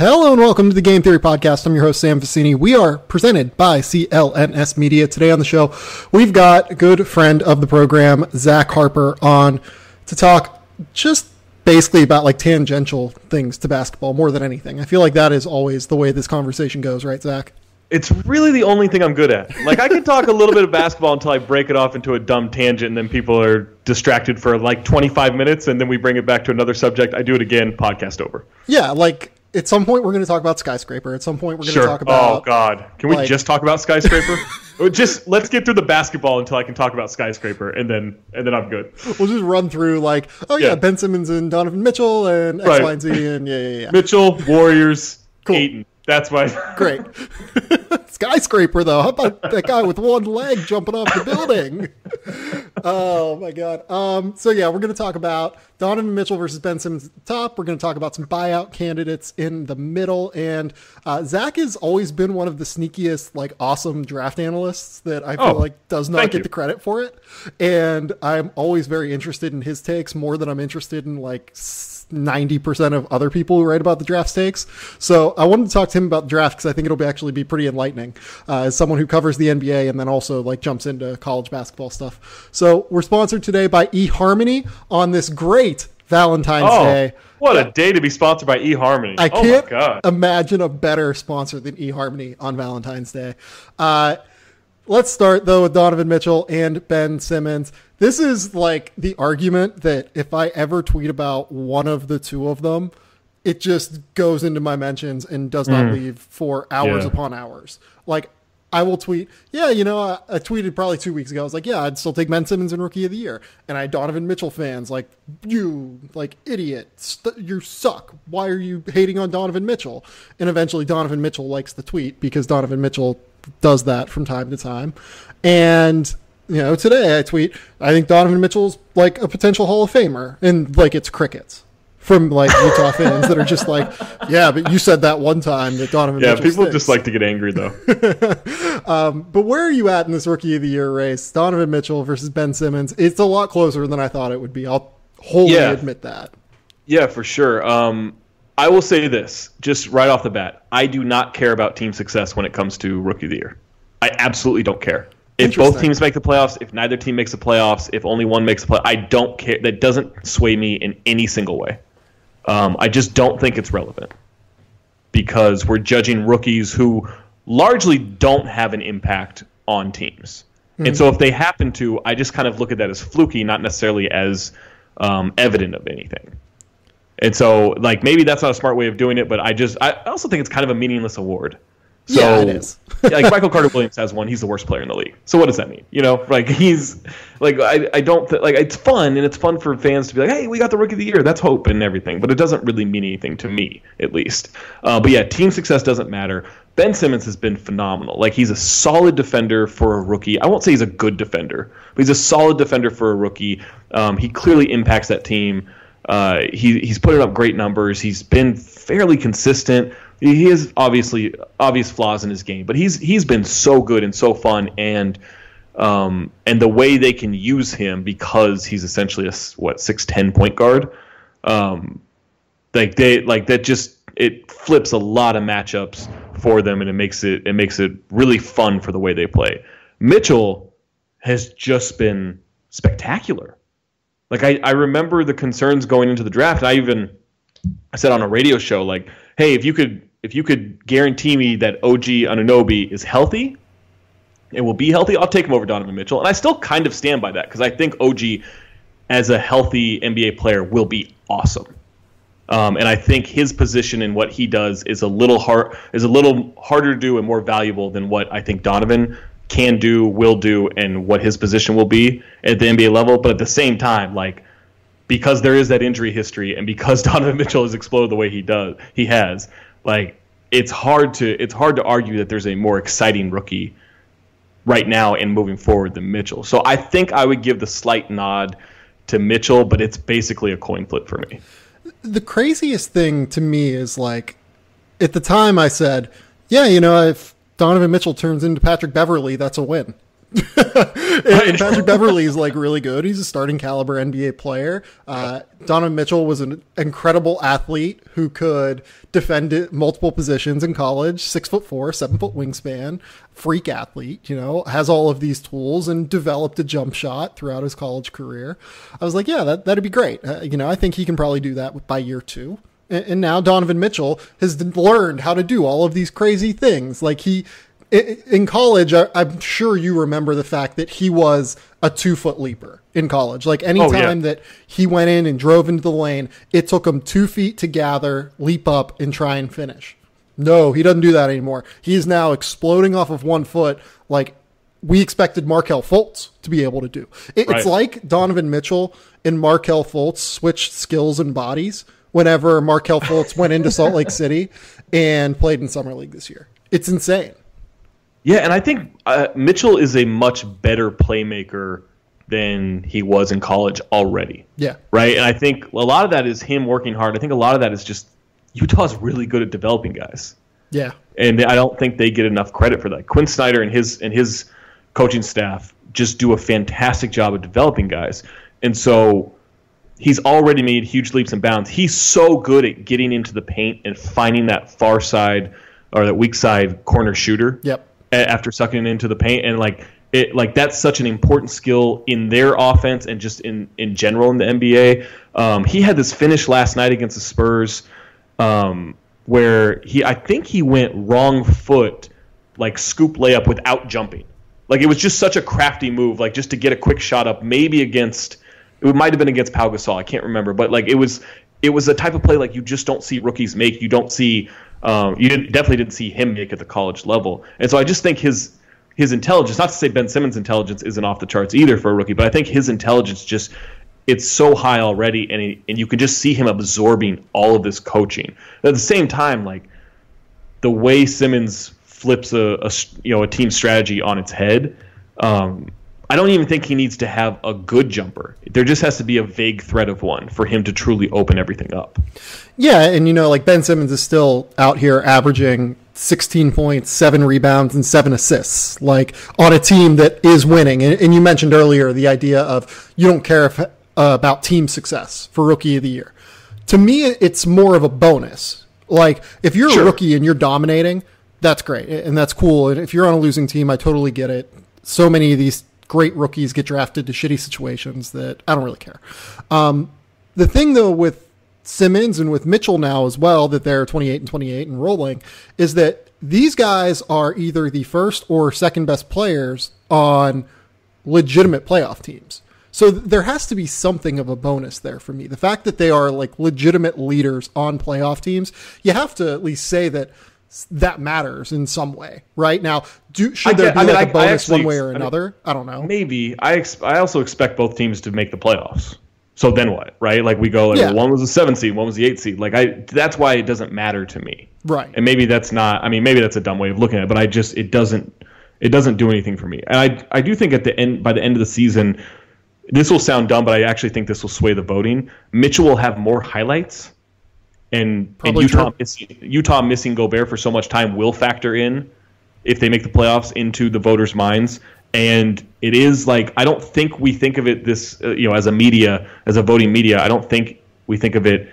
Hello and welcome to the Game Theory Podcast. I'm your host, Sam Vicini. We are presented by CLNS Media. Today on the show, we've got a good friend of the program, Zach Harper, on to talk just basically about like tangential things to basketball more than anything. I feel like that is always the way this conversation goes, right, Zach? It's really the only thing I'm good at. Like, I can talk a little bit of basketball until I break it off into a dumb tangent, and then people are distracted for like 25 minutes, and then we bring it back to another subject. I do it again, podcast over. Yeah, like at some point we're going to talk about Skyscraper. At some point we're going to talk about... Oh, God. Can we just talk about Skyscraper? Let's get through the basketball until I can talk about Skyscraper, and then I'm good. We'll just run through like, Ben Simmons and Donovan Mitchell and X, right. Y, and Z, and yeah. Mitchell, Warriors, cool. Ayton. That's why. Great. Skyscraper, though. How about that guy with one leg jumping off the building? Oh, my God. So, yeah, we're going to talk about Donovan Mitchell versus Ben Simmons at the top. We're going to talk about some buyout candidates in the middle. And Zach has always been one of the sneakiest, like, awesome draft analysts that I feel like does not get the credit for it. And I'm always very interested in his takes more than I'm interested in, like, 90% of other people who write about the draft takes. So I wanted to talk to him about the draft because I think it'll actually be pretty enlightening as someone who covers the NBA and then also like jumps into college basketball stuff. So we're sponsored today by eHarmony on this great Valentine's Day. What a day to be sponsored by eHarmony. I can't imagine a better sponsor than eHarmony on Valentine's Day. Let's start, though, with Donovan Mitchell and Ben Simmons. This is like the argument that if I ever tweet about one of the two of them, it just goes into my mentions and does not leave for hours upon hours. Like, I will tweet, I tweeted probably 2 weeks ago. I was like, I'd still take Ben Simmons in Rookie of the Year. And I had Donovan Mitchell fans like, you, like, idiot, you suck. Why are you hating on Donovan Mitchell? And eventually Donovan Mitchell likes the tweet because Donovan Mitchell does that from time to time. And, today I tweet, I think Donovan Mitchell's like a potential Hall of Famer. And like, it's crickets from like Utah fans that are just like, but you said that one time that Donovan Mitchell people stinks. just like to get angry though. But where are you at in this Rookie of the Year race? Donovan Mitchell versus Ben Simmons. It's a lot closer than I thought it would be. I'll wholly admit that. Yeah, for sure. I will say this, just right off the bat. I do not care about team success when it comes to Rookie of the Year. I absolutely don't care. If both teams make the playoffs, if neither team makes the playoffs, if only one makes the playoffs, I don't care. That doesn't sway me in any single way. I just don't think it's relevant because we're judging rookies who largely don't have an impact on teams. Mm-hmm. And so if they happen to, I just kind of look at that as fluky, not necessarily as evident of anything. And so, like, maybe that's not a smart way of doing it, but I also think it's kind of a meaningless award. So, it is. Like, Michael Carter-Williams has one. He's the worst player in the league. So what does that mean? Like, he's, like, I don't, like, it's fun, and it's fun for fans to be like, hey, we got the Rookie of the Year. That's hope and everything. But it doesn't really mean anything to me, at least. But yeah, team success doesn't matter. Ben Simmons has been phenomenal. Like, he's a solid defender for a rookie. I won't say he's a good defender, but he's a solid defender for a rookie. He clearly impacts that team. He's putting up great numbers. He's been fairly consistent. He has obvious flaws in his game, but he's been so good and so fun, and the way they can use him because he's essentially a 6'10" point guard, it flips a lot of matchups for them, and it makes it really fun for the way they play. Mitchell has just been spectacular. Like, I remember the concerns going into the draft. I said on a radio show, like, hey, if you could guarantee me that OG Anunoby is healthy and will be healthy, I'll take him over Donovan Mitchell. And I still kind of stand by that because I think OG as a healthy NBA player will be awesome. And I think his position and what he does is a little harder to do and more valuable than what I think Donovan can do, will do, and what his position will be at the NBA level. But at the same time, like, because there is that injury history and because Donovan Mitchell has exploded the way he has, like, it's hard to argue that there's a more exciting rookie right now and moving forward than Mitchell. So I think I would give the slight nod to Mitchell, but it's basically a coin flip for me. The craziest thing to me is, like, at the time I said, if Donovan Mitchell turns into Patrick Beverley, that's a win. And Patrick Beverley is like really good. He's a starting caliber NBA player. Donovan Mitchell was an incredible athlete who could defend it multiple positions in college. 6'4", 7-foot wingspan, freak athlete. Has all of these tools and developed a jump shot throughout his college career. I was like, yeah, that'd be great. I think he can probably do that by year 2. And now Donovan Mitchell has learned how to do all of these crazy things. Like in college, I'm sure you remember the fact that he was a 2-foot leaper in college. Like anytime that he went in and drove into the lane, it took him 2 feet to gather, leap up, and try and finish. No, he doesn't do that anymore. He is now exploding off of 1 foot like we expected Markelle Fultz to be able to do. It's like Donovan Mitchell and Markelle Fultz switched skills and bodies whenever Markelle Fultz went into Salt Lake City and played in Summer League this year. It's insane. Yeah, and I think Mitchell is a much better playmaker than he was in college already. Yeah. Right? And I think a lot of that is him working hard. I think a lot of that is just Utah's really good at developing guys. Yeah. And I don't think they get enough credit for that. Quinn Snyder and his coaching staff just do a fantastic job of developing guys. And so he's already made huge leaps and bounds. He's so good at getting into the paint and finding that far side or that weak side corner shooter. Yep. After sucking it into the paint, and that's such an important skill in their offense and just in general in the NBA. He had this finish last night against the Spurs where I think he went wrong foot, like scoop layup without jumping. Like it was just such a crafty move, like just to get a quick shot up, maybe it might have been against Pau Gasol, I can't remember, but like it was a type of play like you just don't see rookies make. You don't see. Definitely didn't see him make at the college level. And so I just think his intelligence, not to say Ben Simmons' intelligence isn't off the charts either for a rookie, but I think his intelligence it's so high already, and you can just see him absorbing all of this coaching. At the same time, like the way Simmons flips a team strategy on its head, I don't even think he needs to have a good jumper. There just has to be a vague threat of one for him to truly open everything up. Yeah, and like Ben Simmons is still out here averaging 16 points, 7 rebounds, and 7 assists, like on a team that is winning. And you mentioned earlier the idea of you don't care about team success for Rookie of the Year. To me, it's more of a bonus. Like if you're a rookie and you're dominating, that's great and that's cool. And if you're on a losing team, I totally get it. So many of these great rookies get drafted to shitty situations that I don't really care. The thing though with Simmons and with Mitchell now as well, that they're 28 and 28 and rolling, is that these guys are either the first or second best players on legitimate playoff teams. So there has to be something of a bonus there for me. The fact that they are like legitimate leaders on playoff teams, you have to at least say that matters in some way, right? Now, should there be a bonus one way or another? I don't know. Maybe. I also expect both teams to make the playoffs. So then what, right? Like we go, well, one was a 7 seed, one was the 8 seed. Like that's why it doesn't matter to me, right? And maybe that's not. I mean, maybe that's a dumb way of looking at it, but it doesn't do anything for me. And I do think by the end of the season, this will sound dumb, but I actually think this will sway the voting. Mitchell will have more highlights. And Utah missing Gobert for so much time will factor in if they make the playoffs into the voters' minds. And it is like I don't think we think of it as a voting media. I don't think we think of it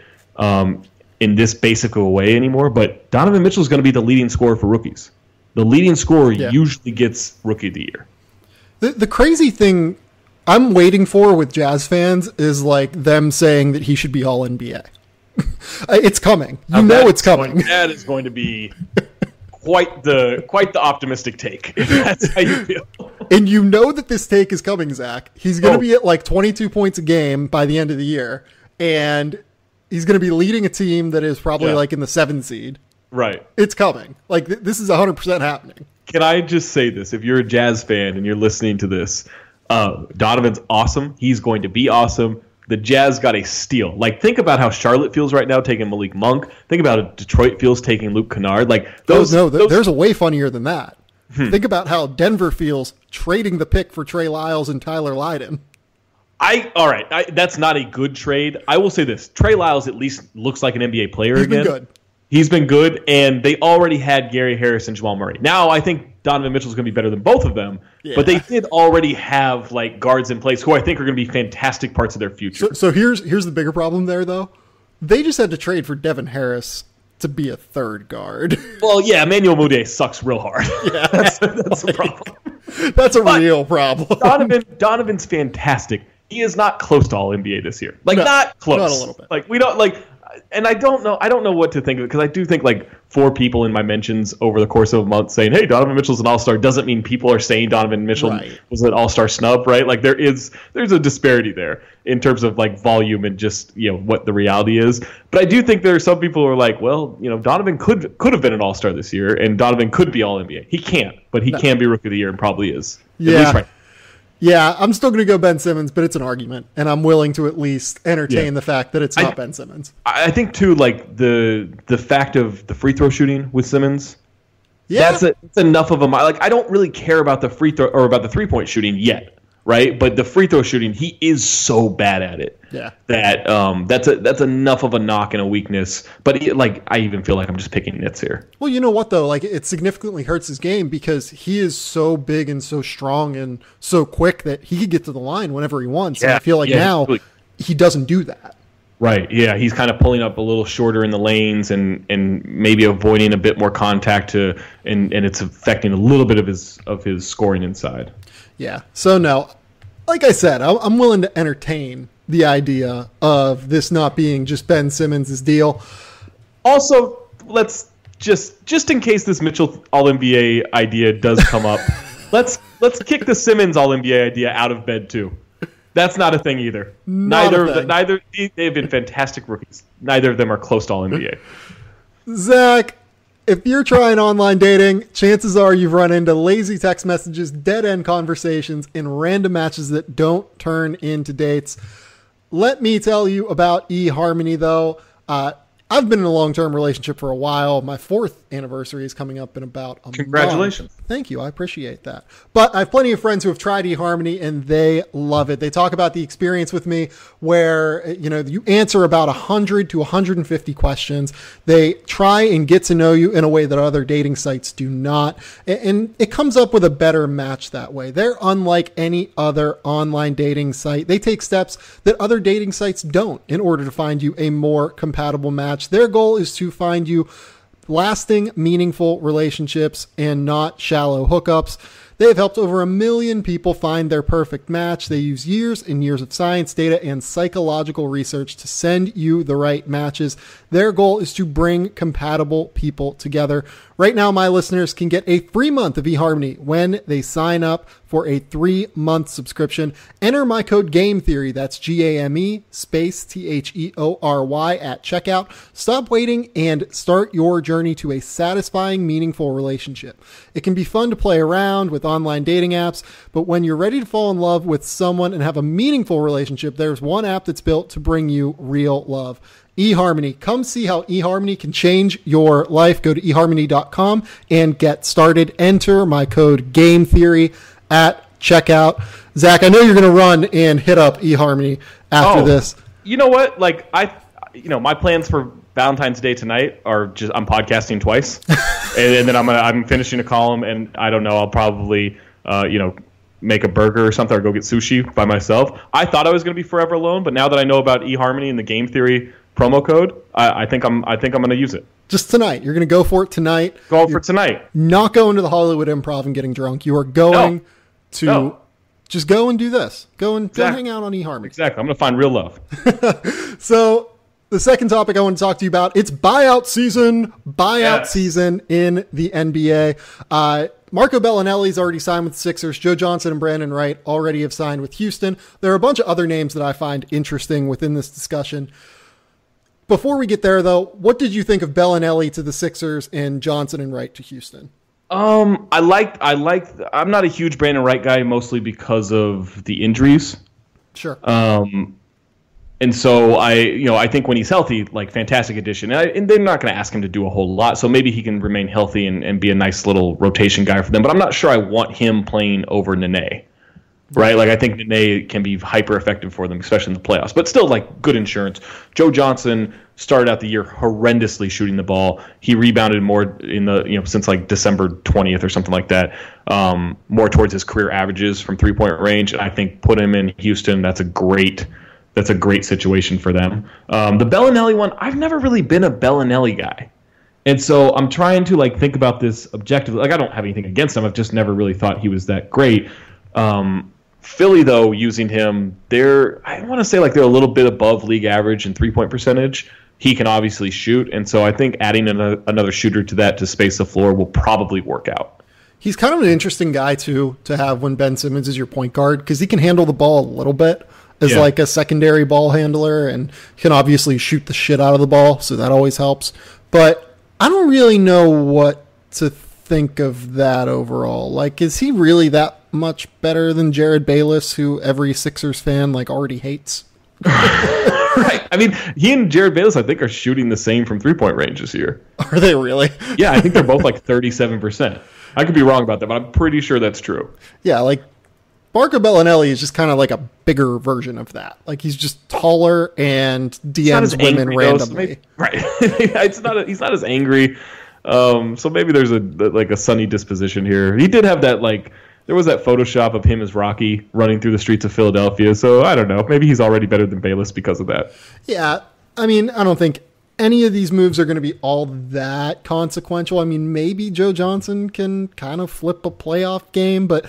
in this basic of a way anymore. But Donovan Mitchell is going to be the leading scorer for rookies. The leading scorer usually gets Rookie of the Year. The crazy thing I'm waiting for with Jazz fans is like them saying that he should be All NBA. It's coming. It's coming. That is going to be quite the optimistic take. That's how you feel. And you know that this take is coming, Zach. He's going to be at like 22 points a game by the end of the year, and he's going to be leading a team that is probably like in the 7 seed. Right. It's coming. Like this is 100% happening. Can I just say this? If you're a Jazz fan and you're listening to this, Donovan's awesome. He's going to be awesome. The Jazz got a steal. Like, think about how Charlotte feels right now taking Malik Monk. Think about how Detroit feels taking Luke Kennard. Like those. There's a way funnier than that. Think about how Denver feels trading the pick for Trey Lyles and Tyler Lydon. That's not a good trade. I will say this: Trey Lyles at least looks like an NBA player again. Been good. He's been good, and they already had Gary Harris and Jamal Murray. Now I think Donovan Mitchell's going to be better than both of them, but they did already have like guards in place who I think are going to be fantastic parts of their future. So here's the bigger problem there, though. They just had to trade for Devin Harris to be a third guard. Well, yeah, Emmanuel Mudiay sucks real hard. Yeah, that's the problem. That's a real problem. Donovan's fantastic. He is not close to all NBA this year. Like, not close. Not a little bit. Like, we don't like. And I don't know what to think of it, because I do think like 4 people in my mentions over the course of a month saying, hey, Donovan Mitchell's an all-star doesn't mean people are saying Donovan Mitchell was an all-star snub, right? Like there's a disparity there in terms of like volume and just, what the reality is. But I do think there are some people who are like, well, Donovan could have been an all-star this year, and Donovan could be all NBA. He can't, but he can be Rookie of the Year and probably is. Yeah. At least right. Yeah, I'm still going to go Ben Simmons, but it's an argument, and I'm willing to at least entertain the fact that it's not Ben Simmons. I think too, like the fact of the free throw shooting with Simmons. Yeah, that's enough of a like. I don't really care about the free throw or about the 3-point shooting yet, right? But the free throw shooting, he is so bad at it. Yeah, that's enough of a knock and a weakness. But I even feel like I'm just picking nits here. Well, you know what though? Like it significantly hurts his game because he is so big and so strong and so quick that he could get to the line whenever he wants. Yeah, and I feel like now he doesn't do that. Right. Yeah, he's kind of pulling up a little shorter in the lanes and maybe avoiding a bit more contact and it's affecting a little bit of his scoring inside. Yeah. So no, like I said, I'm willing to entertain the idea of this not being just Ben Simmons' deal. Also, let's just in case this Mitchell All-NBA idea does come up, let's kick the Simmons All-NBA idea out of bed too. That's not a thing either. Neither they've been fantastic rookies. Neither of them are close to All-NBA. Zach, if you're trying online dating, chances are you've run into lazy text messages, dead-end conversations, and random matches that don't turn into dates. Let me tell you about eHarmony, though. I've been in a long-term relationship for a while. My 4th anniversary is coming up in about a month. Congratulations. Thank you. I appreciate that. But I have plenty of friends who have tried eHarmony, and they love it. They talk about the experience with me where, you answer about 100 to 150 questions. They try and get to know you in a way that other dating sites do not. And it comes up with a better match that way. They're unlike any other online dating site. They take steps that other dating sites don't in order to find you a more compatible match. Their goal is to find you lasting, meaningful relationships and not shallow hookups. They have helped over 1 million people find their perfect match. They use years and years of science, data, and psychological research to send you the right matches. Their goal is to bring compatible people together. Right now, my listeners can get a free month of eHarmony when they sign up for a 3-month subscription. Enter my code GAMETHEORY, that's GAME space THEORY at checkout. Stop waiting and start your journey to a satisfying, meaningful relationship. It can be fun to play around with online dating apps, but when you're ready to fall in love with someone and have a meaningful relationship, there's one app that's built to bring you real love. eHarmony. Come see how eHarmony can change your life. Go to eHarmony.com and get started. Enter my code GAMETHEORY at checkout. Zach, I know you're going to run and hit up eHarmony after this. You know what? Like my plans for Valentine's Day tonight are just I'm podcasting twice, and then I'm finishing a column, and I don't know. I'll probably make a burger or something, or go get sushi by myself. I thought I was going to be forever alone, but now that I know about eHarmony and the Game Theory promo code, I think I'm going to use it. Just tonight. You're going to go for it tonight. Not going to the Hollywood Improv and getting drunk. You are going to just go and do this. Go hang out on eHarmony. Exactly. I'm going to find real love. So the second topic I want to talk to you about, it's buyout season. Season in the NBA. Marco Bellinelli's already signed with the Sixers. Joe Johnson and Brandon Wright already have signed with Houston. There are a bunch of other names that I find interesting within this discussion. Before we get there, though, what did you think of Bellinelli to the Sixers and Johnson and Wright to Houston? I'm not a huge Brandon Wright guy, mostly because of the injuries. Sure. And so I think when he's healthy, like fantastic addition. And they're not going to ask him to do a whole lot, so maybe he can remain healthy and be a nice little rotation guy for them. But I'm not sure I want him playing over Nene. right? Like I think Nene can be hyper effective for them, especially in the playoffs, but still like good insurance. Joe Johnson started out the year horrendously shooting the ball. He rebounded more in the, since like December 20th or something like that, more towards his career averages from 3-point range. And I think put him in Houston, that's a great situation for them. The Bellinelli one, I've never really been a Bellinelli guy. And so I'm trying to like think about this objectively. Like I don't have anything against him. I've just never really thought he was that great. Philly, though, using him, I want to say like they're a little bit above league average in 3-point percentage. He can obviously shoot. And so I think adding another shooter to that to space the floor will probably work out. He's kind of an interesting guy, too, to have when Ben Simmons is your point guard because he can handle the ball a little bit as like a secondary ball handler and can obviously shoot the shit out of the ball. So that always helps. But I don't really know what to think of that overall. Like, is he really that much better than Jared Bayless, who every Sixers fan like already hates? Right. I mean, he and Jared Bayless, I think, are shooting the same from 3-point range this year. Are they really? Yeah, I think they're both like 37%. I could be wrong about that, but I'm pretty sure that's true. Yeah, like Marco Bellinelli is just kind of like a bigger version of that. Like he's just taller and DMs women randomly. Right. He's not as angry. So maybe there's a sunny disposition here. He did have that there was that Photoshop of him as Rocky running through the streets of Philadelphia. So I don't know. Maybe he's already better than Bayless because of that. Yeah. I mean, I don't think any of these moves are going to be all that consequential. I mean, maybe Joe Johnson can kind of flip a playoff game, but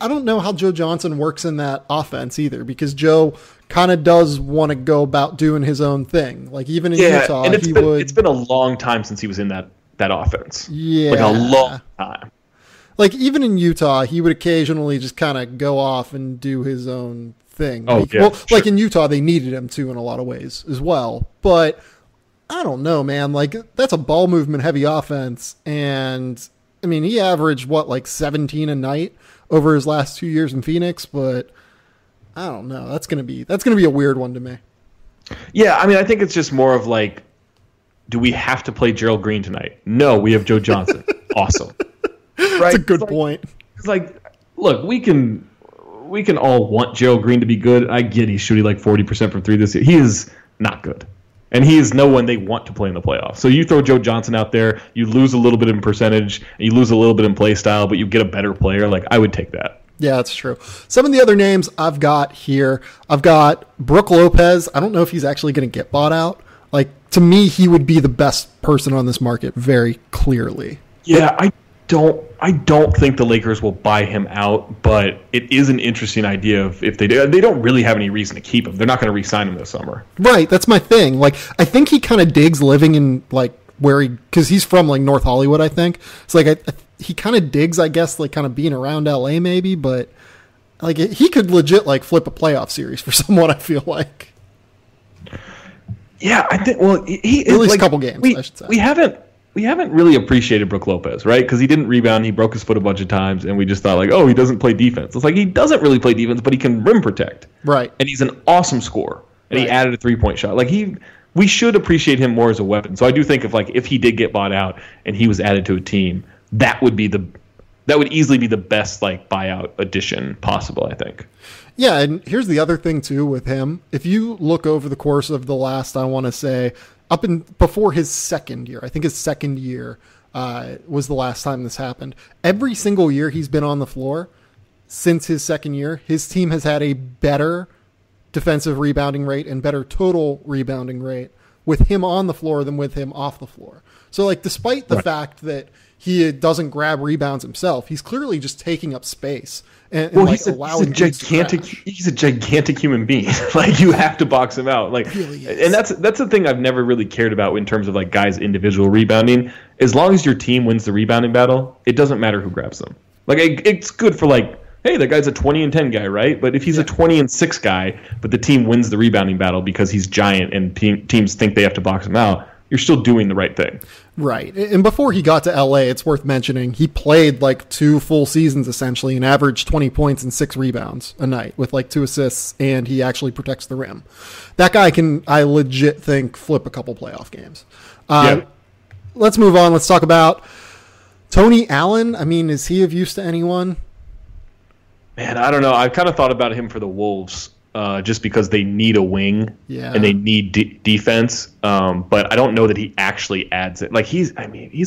I don't know how Joe Johnson works in that offense either, because Joe kind of does want to go about doing his own thing. Like even in Utah, and it's been a long time since he was in that offense. Yeah. Like a long time. Like even in Utah, he would occasionally just kind of go off and do his own thing. Like in Utah, they needed him to in a lot of ways as well. But I don't know, man. Like that's a ball movement heavy offense, and I mean he averaged 17 a night over his last 2 years in Phoenix. But I don't know. That's gonna be a weird one to me. Yeah, I mean I think it's just more of like, do we have to play Gerald Green tonight? No, we have Joe Johnson. Awesome. Right? That's a good point. It's like, look, we can all want Gerald Green to be good. I get he's shooting like 40% from three this year. He is not good. And he is no one they want to play in the playoffs. So you throw Joe Johnson out there, you lose a little bit in percentage, and you lose a little bit in play style, but you get a better player. Like, I would take that. Yeah, that's true. Some of the other names I've got here, I've got Brook Lopez. I don't know if he's actually going to get bought out. Like, to me, he would be the best person on this market very clearly. Yeah, I don't think the Lakers will buy him out, but it is an interesting idea if they do. They don't really have any reason to keep him. They're not going to re-sign him this summer. Right, that's my thing. Like, I think he kind of digs living in because he's from North Hollywood, I think. So he kind of digs, I guess, kind of being around LA maybe, but he could legit flip a playoff series for someone, I feel like. Yeah, I think. Well, he at least a couple games. I should say we haven't really appreciated Brook Lopez, right? Because he didn't rebound, he broke his foot a bunch of times, and we just thought he doesn't play defense. It's like he doesn't really play defense, but he can rim protect, right? And he's an awesome scorer, and he added a 3-point shot. We should appreciate him more as a weapon. So I do think if he did get bought out and he was added to a team, that would easily be the best buyout addition possible, I think. Yeah, and here's the other thing too with him. If you look over the course of the last, I want to say, before his second year, I think his second year was the last time this happened. Every single year he's been on the floor since his second year, his team has had a better defensive rebounding rate and better total rebounding rate with him on the floor than with him off the floor. So despite the fact that he doesn't grab rebounds himself, he's clearly just taking up space and he's a gigantic human being. You have to box him out. Really is. And that's the thing I've never really cared about in terms of guys' individual rebounding. As long as your team wins the rebounding battle, it doesn't matter who grabs them. It's good for hey, that guy's a 20-10 guy, right? But if he's a 20-6 guy, but the team wins the rebounding battle because he's giant and teams think they have to box him out, you're still doing the right thing. Right. And before he got to LA, it's worth mentioning, he played 2 full seasons essentially and averaged 20 points and 6 rebounds a night with 2 assists, and he actually protects the rim. That guy can, I legit think, flip a couple playoff games. Let's move on. Let's talk about Tony Allen. I mean, is he of use to anyone? Man, I don't know. I've kind of thought about him for the Wolves just because they need a wing and they need defense. But I don't know that he actually adds it. Like he's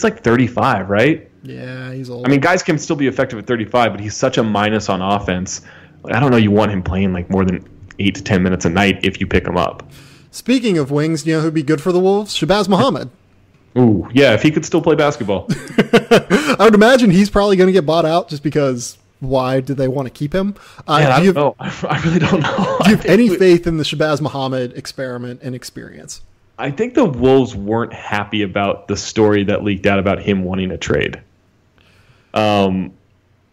like 35, right? Yeah, he's old. I mean, guys can still be effective at 35, but he's such a minus on offense. I don't know. You want him playing like more than 8 to 10 minutes a night if you pick him up. Speaking of wings, you know who'd be good for the Wolves? Shabazz Muhammad. Ooh, yeah, if he could still play basketball. I would imagine he's probably going to get bought out just because why do they want to keep him? I don't know. I really don't know. Do you have any faith in the Shabazz Muhammad experiment and experience? I think the Wolves weren't happy about the story that leaked out about him wanting a trade. I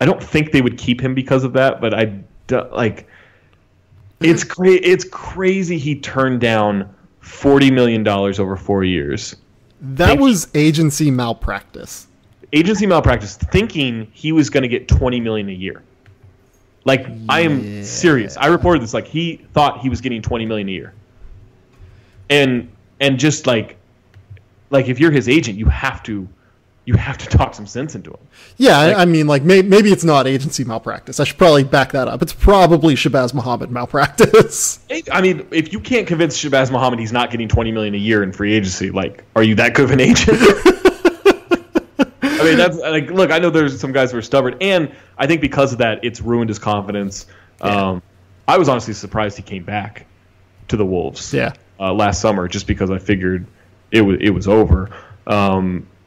don't think they would keep him because of that, but it's crazy he turned down $40 million over 4 years. That was agency malpractice. Agency malpractice, thinking he was going to get $20 million a year. Like, yeah. I am serious. I reported this. Like, he thought he was getting $20 million a year. And just like if you're his agent, you have to talk some sense into him. Yeah, like, I mean, like maybe it's not agency malpractice. I should probably back that up. It's probably Shabazz Muhammad malpractice. I mean, if you can't convince Shabazz Muhammad he's not getting $20 million a year in free agency, like, are you that good of an agent? I mean, that's like, look, I know there's some guys who are stubborn, and I think because of that, it's ruined his confidence. Yeah. I was honestly surprised he came back to the Wolves. Yeah. Last summer, just because I figured it was over.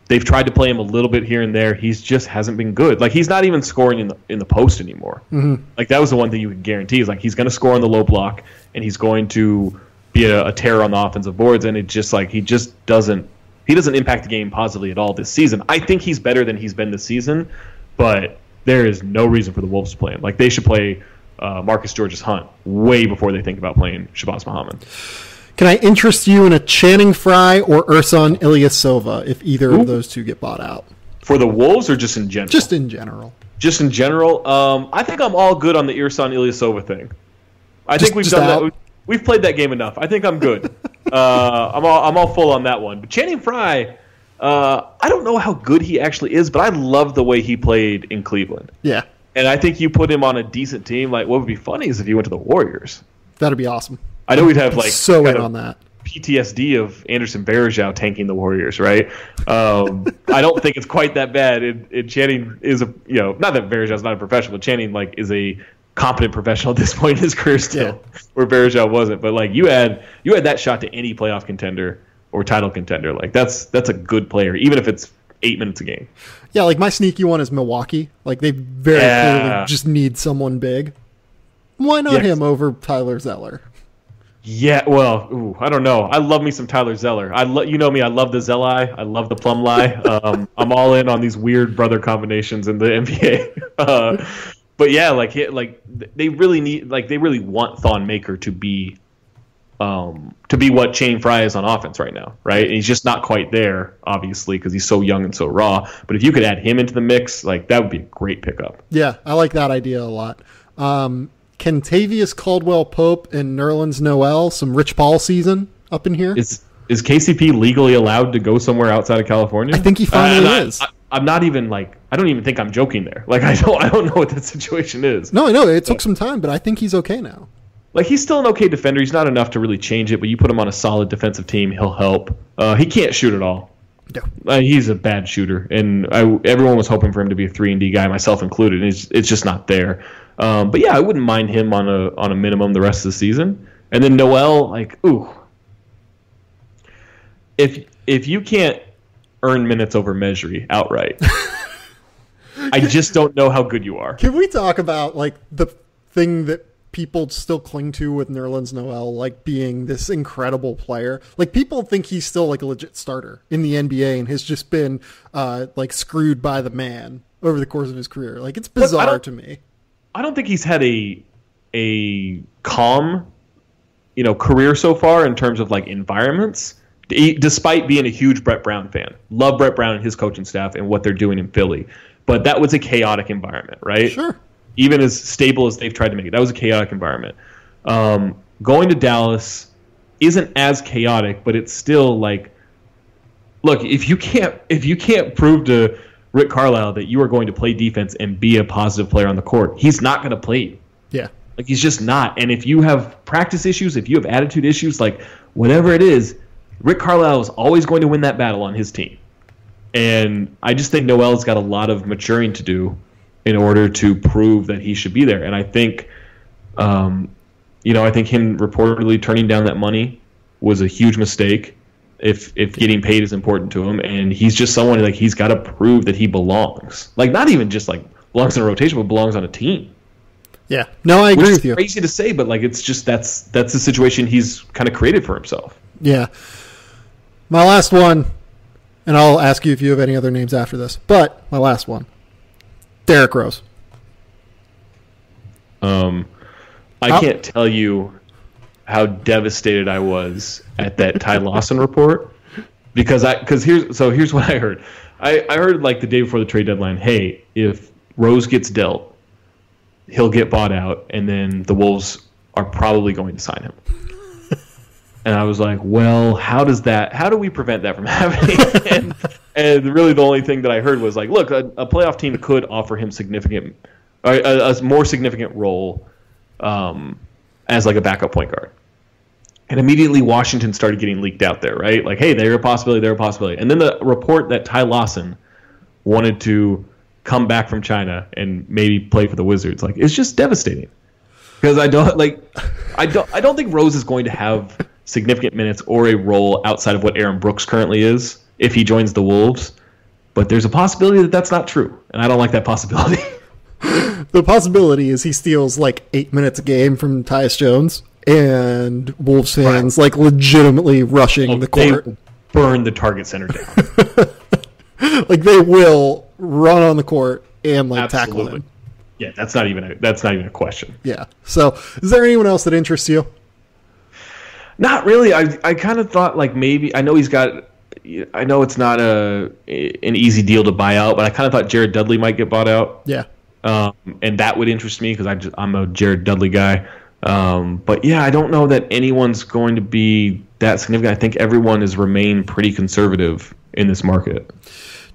They've tried to play him a little bit here and there. He's just hasn't been good. Like, he's not even scoring in the post anymore. Mm-hmm. Like, that was the one thing you could guarantee is like he's going to score on the low block and he's going to be a terror on the offensive boards. And it just like he doesn't impact the game positively at all this season. I think he's better than he's been this season, but there is no reason for the Wolves to play him. Like, they should play Marcus Georges-Hunt way before they think about playing Shabazz Muhammad. Can I interest you in a Channing Frye or Ersan Ilyasova if either of those two get bought out? For the Wolves or just in general? Just in general. Just in general? I think I'm all good on the Ersan Ilyasova thing. I think we've done that. We've played that game enough. I think I'm good. I'm all full on that one. But Channing Frye, I don't know how good he actually is, but I love the way he played in Cleveland. Yeah. And I think you put him on a decent team. Like, what would be funny is if he went to the Warriors. That'd be awesome. I know we'd have like so in on that PTSD of Anderson Varejao tanking the Warriors, right? I don't think it's quite that bad. And Channing is not that Varejao's not a professional, but Channing like is a competent professional at this point in his career still, where Varejao wasn't. But like you add that shot to any playoff contender or title contender, like that's a good player, even if it's 8 minutes a game. Yeah, like my sneaky one is Milwaukee. Like they very clearly just need someone big. Why not him over Tyler Zeller? Yeah, well, I don't know. I love me some Tyler Zeller. You know me, I love the Zelli. I love the plum lie. I'm all in on these weird brother combinations in the NBA. But yeah, they really want Thon Maker to be what Channing Frye is on offense right now, right? And he's just not quite there, obviously, because he's so young and so raw. But if you could add him into the mix, like that would be a great pickup. Yeah, I like that idea a lot. Kentavious Caldwell-Pope and Nerlens Noel, some Rich Paul season up in here. Is KCP legally allowed to go somewhere outside of California? I think he finally is. I'm not even like, I don't even think I'm joking there. Like I don't know what that situation is. No, I know it took some time, but I think he's okay now. Like he's still an okay defender. He's not enough to really change it, but you put him on a solid defensive team, he'll help. He can't shoot at all. No. He's a bad shooter, and everyone was hoping for him to be a 3-and-D guy, myself included. And it's just not there. But yeah, I wouldn't mind him on a minimum the rest of the season. And then Noel, like, if you can't earn minutes over Mejri outright, I just don't know how good you are. Can we talk about like the thing that people still cling to with Nerlens Noel, like being this incredible player? Like people think he's still like a legit starter in the NBA and has just been like screwed by the man over the course of his career. Like it's bizarre to me. I don't think he's had a calm, career so far in terms of like environments, despite being a huge Brett Brown fan. Love Brett Brown and his coaching staff and what they're doing in Philly. But that was a chaotic environment, right? Sure. Even as stable as they've tried to make it, that was a chaotic environment. Going to Dallas isn't as chaotic, but it's still like, look, if you can't prove to Rick Carlisle that you are going to play defense and be a positive player on the court. He's not going to play you. Yeah. Like, he's just not. And if you have practice issues, if you have attitude issues, like, whatever it is, Rick Carlisle is always going to win that battle on his team. And I just think Noel's got a lot of maturing to do in order to prove that he should be there. And I think, I think him reportedly turning down that money was a huge mistake if getting paid is important to him. And he's just someone, like, he's got to prove that he belongs. Like, not even just, like, belongs in a rotation, but belongs on a team. Yeah. No, I agree with you. Crazy to say, but, like, it's just that's the situation he's kind of created for himself. Yeah. My last one, and I'll ask you if you have any other names after this, but my last one, Derrick Rose. I can't tell you how devastated I was at that Ty Lawson report because here's what I heard. I heard, like, the day before the trade deadline, hey, if Rose gets dealt, he'll get bought out, and then the Wolves are probably going to sign him. And I was like, well, how do we prevent that from happening? and really the only thing that I heard was, like, look, a playoff team could offer him a more significant role as, like, a backup point guard. And immediately Washington started getting leaked out there, right? Like, hey, they're a possibility. And then the report that Ty Lawson wanted to come back from China and maybe play for the Wizards, like, it's just devastating. Because I don't think Rose is going to have significant minutes or a role outside of what Aaron Brooks currently is if he joins the Wolves. But there's a possibility that that's not true, and I don't like that possibility. The possibility is he steals, like, 8 minutes a game from Tyus Jones, and Wolves fans, like, legitimately rushing the court. They burn the Target Center down. Like, they will run on the court and, like, tackle him. Yeah, that's not even a question. Yeah. So, is there anyone else that interests you? Not really. I kind of thought, like, maybe I know it's not an easy deal to buy out, but I kind of thought Jared Dudley might get bought out. Yeah. And that would interest me because I'm a Jared Dudley guy. But yeah, I don't know that anyone's going to be that significant. I think everyone has remained pretty conservative in this market.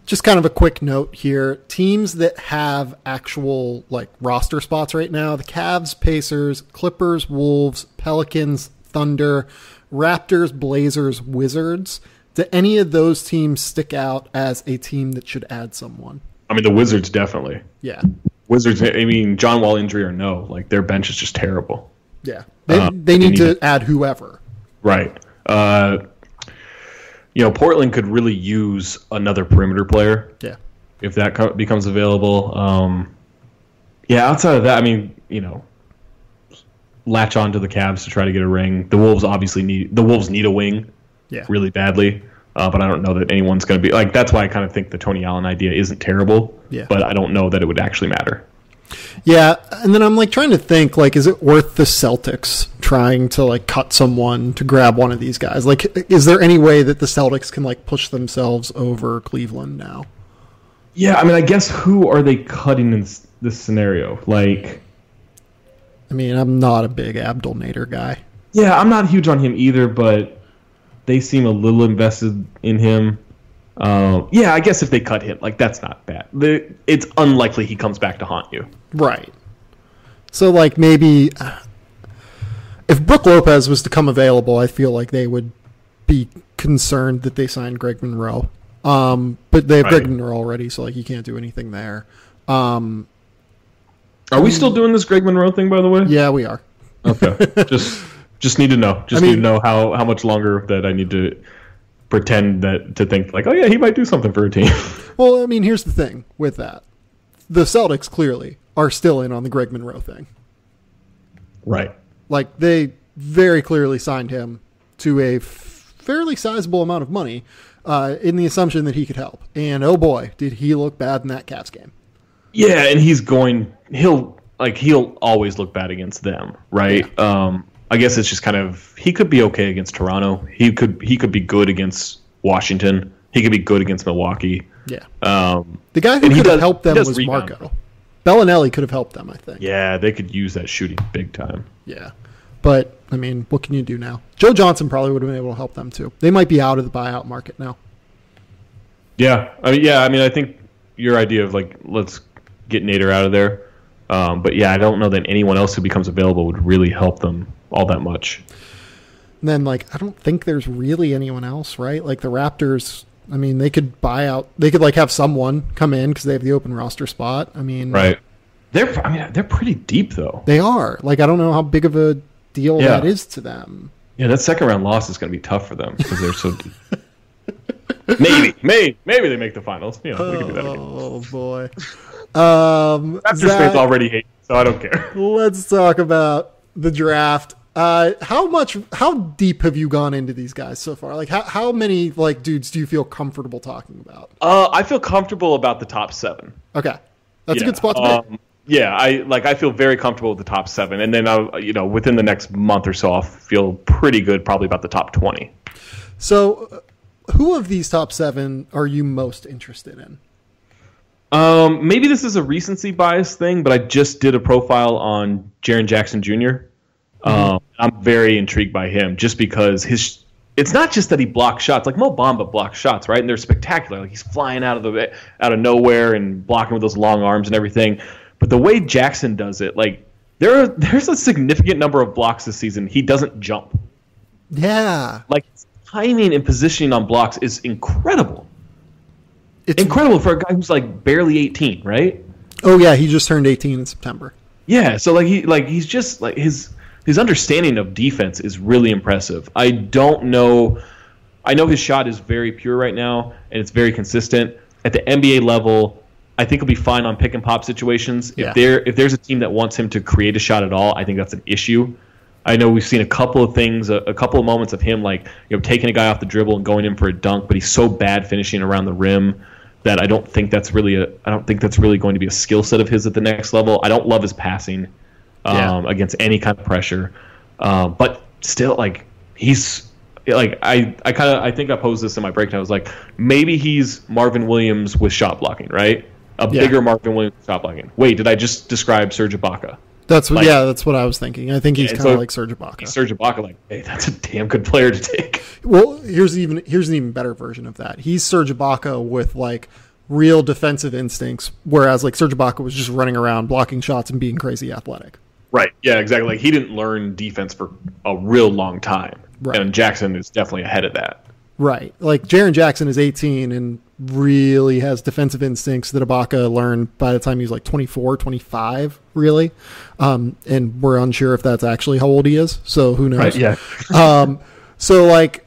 Just kind of a quick note here. Teams that have actual, like, roster spots right now, the Cavs, Pacers, Clippers, Wolves, Pelicans, Thunder, Raptors, Blazers, Wizards. Do any of those teams stick out as a team that should add someone? I mean, the Wizards definitely. Yeah. Wizards, I mean, John Wall injury or no, like, their bench is just terrible. Yeah. They need to add whoever. Right. Portland could really use another perimeter player. Yeah. If that becomes available. Outside of that, I mean, latch on to the Cavs to try to get a ring. The Wolves need a wing really badly. But I don't know that anyone's going to be like. That's why I kind of think the Tony Allen idea isn't terrible. Yeah. But I don't know that it would actually matter. Yeah, and then I'm, like, trying to think, like, is it worth the Celtics trying to, like, cut someone to grab one of these guys? Like, is there any way that the Celtics can, like, push themselves over Cleveland now? Yeah, I mean, I guess who are they cutting in this scenario? Like, I mean, I'm not a big Abdul Nader guy. Yeah, I'm not huge on him either, but they seem a little invested in him. I guess if they cut him, like, that's not bad. It's unlikely he comes back to haunt you. Right. So, like, maybe if Brook Lopez was to come available, I feel like they would be concerned that they signed Greg Monroe. But they have Greg Monroe already, so, like, you can't do anything there. Are we still doing this Greg Monroe thing, by the way? Yeah, we are. Okay. Just need to know. Need to know how much longer that I need to pretend to think, like, oh yeah, he might do something for a team. Well, I mean, here's the thing with that. The Celtics clearly are still in on the Greg Monroe thing. Right. Like, they very clearly signed him to a fairly sizable amount of money in the assumption that he could help. And oh boy, did he look bad in that Cavs game. Yeah, and he'll always look bad against them, right? Yeah. I guess it's just kind of, he could be okay against Toronto. He could be good against Washington. He could be good against Milwaukee. Yeah. The guy who could have helped them was rebound. Marco. Bellinelli could have helped them, I think. Yeah, they could use that shooting big time. Yeah. But, I mean, what can you do now? Joe Johnson probably would have been able to help them too. They might be out of the buyout market now. Yeah. I mean, I think your idea of like let's get Nader out of there. But yeah, I don't know that anyone else who becomes available would really help them all that much. And then like I don't think there's really anyone else, right? Like the Raptors, I mean, they could buy out. They could like have someone come in because they have the open roster spot. I mean, right? They're pretty deep though. They are. Like I don't know how big of a deal that is to them. Yeah, that second round loss is going to be tough for them because they're so deep. Maybe they make the finals. You know, we can do that again. Oh boy. Raptors fans already hate, so I don't care. Let's talk about the draft. How deep have you gone into these guys so far? Like how many like dudes do you feel comfortable talking about? I feel comfortable about the top 7. Okay. That's a good spot to be. Yeah, I feel very comfortable with the top 7, and then within the next month or so I'll feel pretty good probably about the top 20. So who of these top 7 are you most interested in? Maybe this is a recency bias thing, but I just did a profile on Jaren Jackson Jr. I'm very intrigued by him just because it's not just that he blocks shots. Like Mo Bamba blocks shots, right? And they're spectacular. Like he's flying out of nowhere and blocking with those long arms and everything. But the way Jackson does it, like there's a significant number of blocks this season he doesn't jump. Yeah. Like his timing and positioning on blocks is incredible. It's incredible for a guy who's like barely 18, right? Oh yeah, he just turned 18 in September. Yeah, so he's just like his understanding of defense is really impressive. I know his shot is very pure right now and it's very consistent. At the NBA level, I think he'll be fine on pick and pop situations. Yeah. If there's a team that wants him to create a shot at all, I think that's an issue. I know we've seen a couple of things, a couple of moments of him like taking a guy off the dribble and going in for a dunk, but he's so bad finishing around the rim that I don't think that's really going to be a skill set of his at the next level. I don't love his passing against any kind of pressure, but still, like he's like I think I posed this in my breakdown. I was like, maybe he's Marvin Williams with shot blocking, right? Bigger Marvin Williams with shot blocking. Wait, did I just describe Serge Ibaka? That's what I was thinking. I think he's kind of like Serge Ibaka. Serge Ibaka, like, hey, that's a damn good player to take. Well, here's an even better version of that. He's Serge Ibaka with like real defensive instincts, whereas like Serge Ibaka was just running around blocking shots and being crazy athletic. Right. Yeah, exactly. Like he didn't learn defense for a real long time. Right. And Jackson is definitely ahead of that. Right. Like Jaren Jackson is 18 and really has defensive instincts that Ibaka learned by the time he was like 24, 25, really. And we're unsure if that's actually how old he is. So who knows? Right, yeah. So like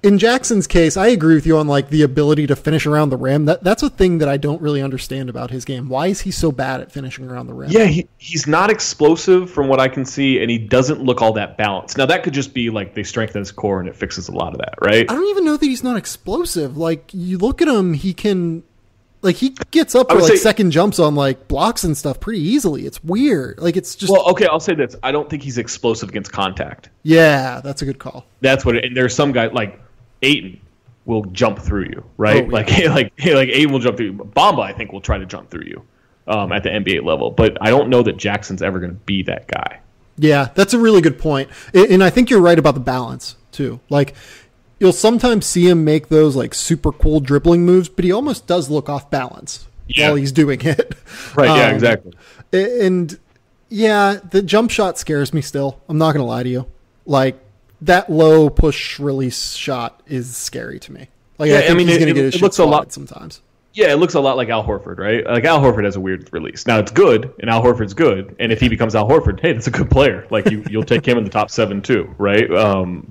in Jackson's case, I agree with you on like the ability to finish around the rim. That's a thing that I don't really understand about his game. Why is he so bad at finishing around the rim? Yeah, he's not explosive from what I can see, and he doesn't look all that balanced. Now that could just be like they strengthen his core and it fixes a lot of that, right? I don't even know that he's not explosive. Like you look at him, he gets up for like second jumps on like blocks and stuff pretty easily. It's weird. Like it's just okay, I'll say this. I don't think he's explosive against contact. Yeah, that's a good call. That's what and there's some guy like Ayton will jump through you, right? Oh, yeah. like Ayton will jump through you. Bamba, I think, will try to jump through you at the NBA level. But I don't know that Jackson's ever going to be that guy. Yeah, that's a really good point. And I think you're right about the balance, too. Like, you'll sometimes see him make those, like, super cool dribbling moves, but he almost does look off balance while he's doing it. Right, yeah, exactly. And, yeah, the jump shot scares me still. I'm not going to lie to you. Like, that low push release shot is scary to me. Like, I think he's going to get his shit spotted sometimes. Yeah, it looks a lot like Al Horford, right? Like Al Horford has a weird release. Now it's good, and Al Horford's good. And if he becomes Al Horford, hey, that's a good player. Like you'll take him in the top 7 too, right?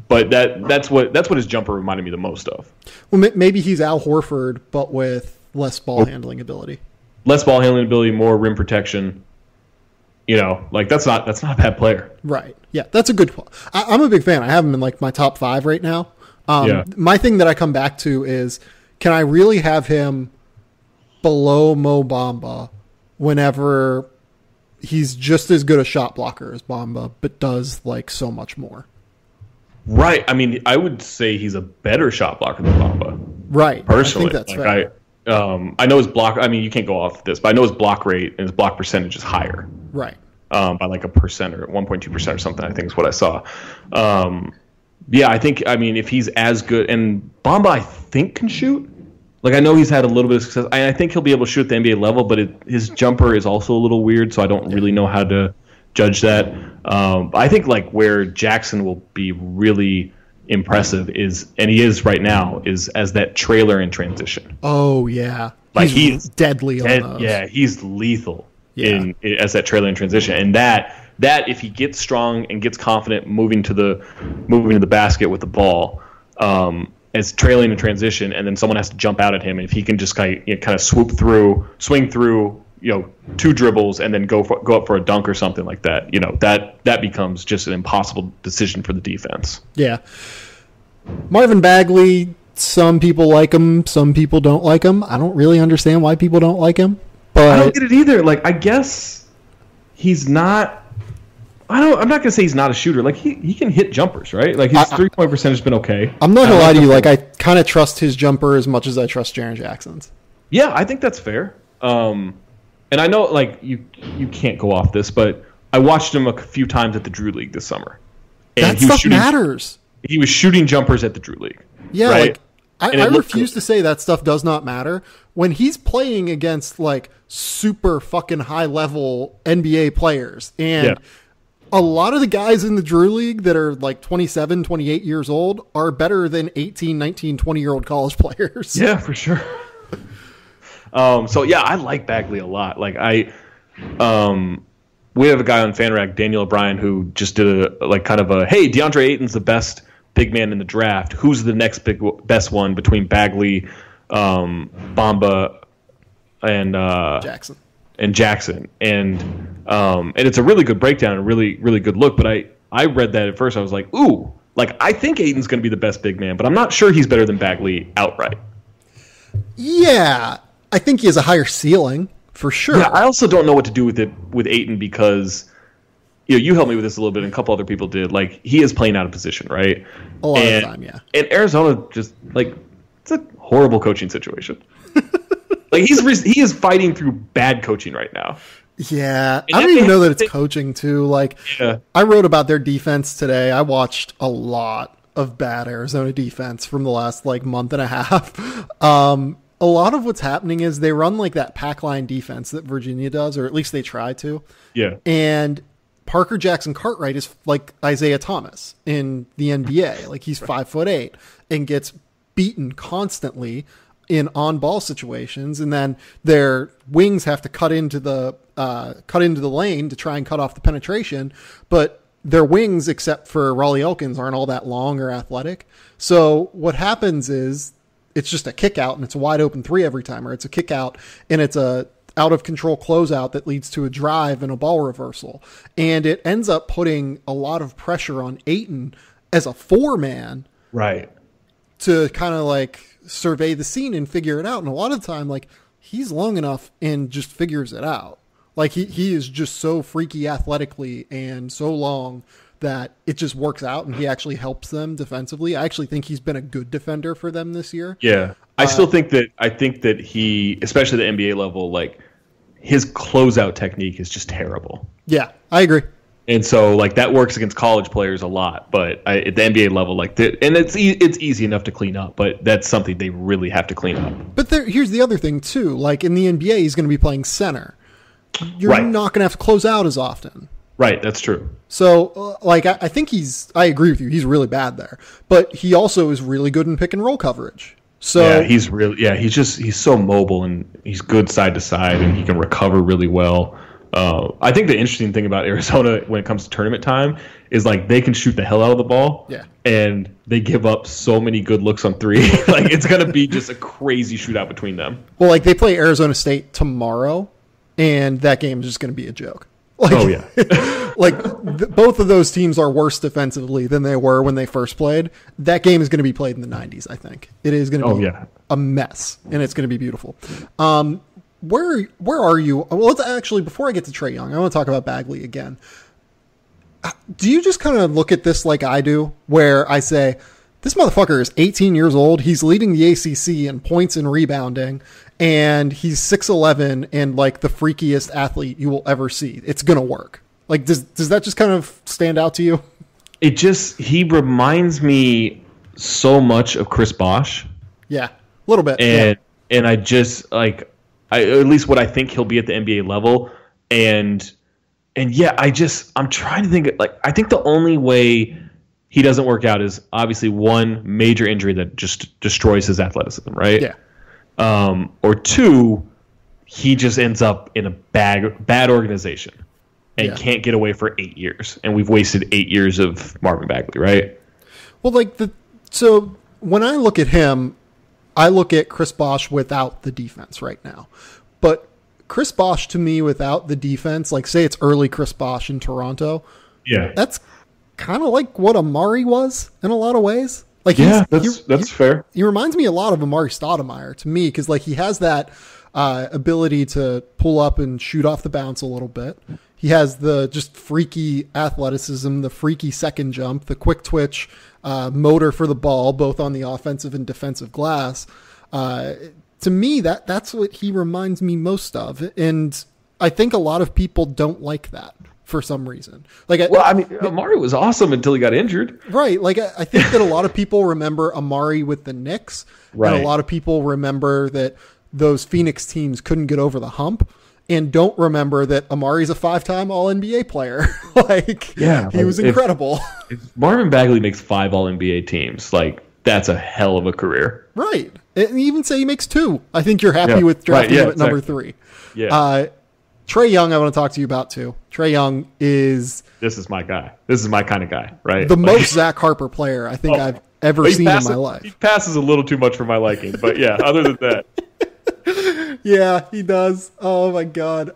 But that's what his jumper reminded me the most of. Well, maybe he's Al Horford, but with less ball handling ability. Less ball handling ability, more rim protection. You know, like that's not a bad player. Right. Yeah, that's a good. I'm a big fan. I have him in like my top 5 right now. My thing that I come back to is, can I really have him below Mo Bamba whenever he's just as good a shot blocker as Bamba, but does like so much more? Right. I mean, I would say he's a better shot blocker than Bamba. Right. Personally, I think that's fair. I know his block. I mean, you can't go off this, but I know his block rate and his block percentage is higher. Right. By like 1% or 1.2% or something, I think is what I saw. Yeah, I think. I mean, if he's as good, and Bamba, I think can shoot. Like, I know he's had a little bit of success. I think he'll be able to shoot at the NBA level, but his jumper is also a little weird, so I don't really know how to judge that. I think, like, where Jackson will be really impressive is, and he is right now, is as that trailer in transition. Oh, yeah. Like, he's deadly on those. Yeah, he's lethal as that trailer in transition. And that if he gets strong and gets confident moving to the basket with the ball, as trailing in transition, and then someone has to jump out at him, and if he can just kind of swing through, 2 dribbles and then go up for a dunk or something like that, that becomes just an impossible decision for the defense. Yeah. Marvin Bagley, some people like him, some people don't like him. I don't really understand why people don't like him. But I don't get it either. Like, I guess he's not. I'm not gonna say he's not a shooter. Like, he can hit jumpers, right? Like, his 3-point percentage has been okay. I'm not gonna lie to you. Like, I kind of trust his jumper as much as I trust Jaren Jackson's. Yeah, I think that's fair. And I know, like, you can't go off this, but I watched him a few times at the Drew League this summer. And that stuff matters. He was shooting jumpers at the Drew League. Yeah, right? like, I refuse to say that stuff does not matter. When he's playing against, like, super fucking high-level NBA players, and a lot of the guys in the Drew League that are, like, 27, 28 years old are better than 18, 19, 20-year-old college players. Yeah, for sure. So, yeah, I like Bagley a lot. Like, we have a guy on FanRag, Daniel O'Brien, who just did hey, Deandre Ayton's the best big man in the draft. Who's the next best one between Bagley, Bamba, and Jackson? And it's a really good breakdown, a really, really good look. But I read that at first. I was like, ooh, like, I think Ayton's going to be the best big man, but I'm not sure he's better than Bagley outright. Yeah, I think he has a higher ceiling for sure. Yeah, I also don't know what to do with Ayton because you helped me with this a little bit, and a couple other people did. Like, he is playing out of position, right? A lot of time, yeah. And Arizona just, like, it's a horrible coaching situation. Like, he is fighting through bad coaching right now. Yeah, I don't even know that it's coaching too. Like, I wrote about their defense today. I watched a lot of bad Arizona defense from the last, like, month and a half. A lot of what's happening is they run, like, that pack line defense that Virginia does, or at least they try to. Yeah. And Parker Jackson Cartwright is like Isaiah Thomas in the NBA. Like, he's 5'8" and gets beaten constantly in on-ball situations, and then their wings have to cut into the lane to try and cut off the penetration, but their wings, except for Raleigh Elkins, aren't all that long or athletic. So what happens is it's just a kick out, and it's a wide open 3 every time, or it's a kick out and it's a out of control closeout that leads to a drive and a ball reversal. And it ends up putting a lot of pressure on Ayton as a 4-man. Right. To kind of, like, survey the scene and figure it out. And a lot of the time, like, he's long enough and just figures it out. Like, he is just so freaky athletically and so long that it just works out, and he actually helps them defensively. I actually think he's been a good defender for them this year. Yeah. I think that he, especially at the NBA level, like, his closeout technique is just terrible. Yeah, I agree. And so, like, that works against college players a lot, but at the NBA level, like, and it's easy enough to clean up, but that's something they really have to clean up. But here's the other thing too. Like, in the NBA, he's going to be playing center. You're not going to have to close out as often. Right, that's true. So, like, I think I agree with you. He's really bad there, but he also is really good in pick and roll coverage. So yeah, he's so mobile, and he's good side to side, and he can recover really well. I think the interesting thing about Arizona when it comes to tournament time is, like, they can shoot the hell out of the ball. Yeah. And they give up so many good looks on 3. Like, it's going to be just a crazy shootout between them. Well, like, they play Arizona State tomorrow, and that game is just going to be a joke. Like, oh, yeah. Both of those teams are worse defensively than they were when they first played. That game is going to be played in the 90s, I think. It is going to be a mess, and it's going to be beautiful. Where are you? Well, let's actually, before I get to Trae Young, I want to talk about Bagley again. Do you just kind of look at this like I do, where I say, this motherfucker is 18 years old, he's leading the ACC in points and rebounding, and he's 6'11" and, like, the freakiest athlete you will ever see. It's going to work. Like, does that just kind of stand out to you? He reminds me so much of Chris Bosh. Yeah, a little bit. And and I just like at least what I think he'll be at the NBA level, and yeah, I'm trying to think like I think the only way he doesn't work out is obviously one major injury that just destroys his athleticism, right? Yeah. Or two, he just ends up in a bad organization and can't get away for 8 years, and we've wasted 8 years of Marvin Bagley, right? Well, so when I look at him, I look at Chris Bosh without the defense right now. But Chris Bosh, to me, without the defense, like say it's early Chris Bosh in Toronto, that's kind of like what Amari was in a lot of ways. Like that's fair. He reminds me a lot of Amari Stoudemire to me because like he has that ability to pull up and shoot off the bounce a little bit. He has the just freaky athleticism, the freaky second jump, the quick twitch, motor for the ball, both on the offensive and defensive glass. To me, that's what he reminds me most of. And I think a lot of people don't like that for some reason. Amari was awesome until he got injured. Right. Like, I think that a lot of people remember Amari with the Knicks. Right. And a lot of people remember that those Phoenix teams couldn't get over the hump. And don't remember that Amari's a 5-time All-NBA player. He was incredible. If Marvin Bagley makes 5 All-NBA teams, like, that's a hell of a career. Right. And even say he makes 2. I think you're happy with drafting him at number 3. Yeah. Trae Young, I want to talk to you about, too. Trae Young is... This is my guy. This is my kind of guy, right? The most Zach Harper player I think I've ever seen in my life. He passes a little too much for my liking, but yeah, other than that... Yeah, he does. Oh my God.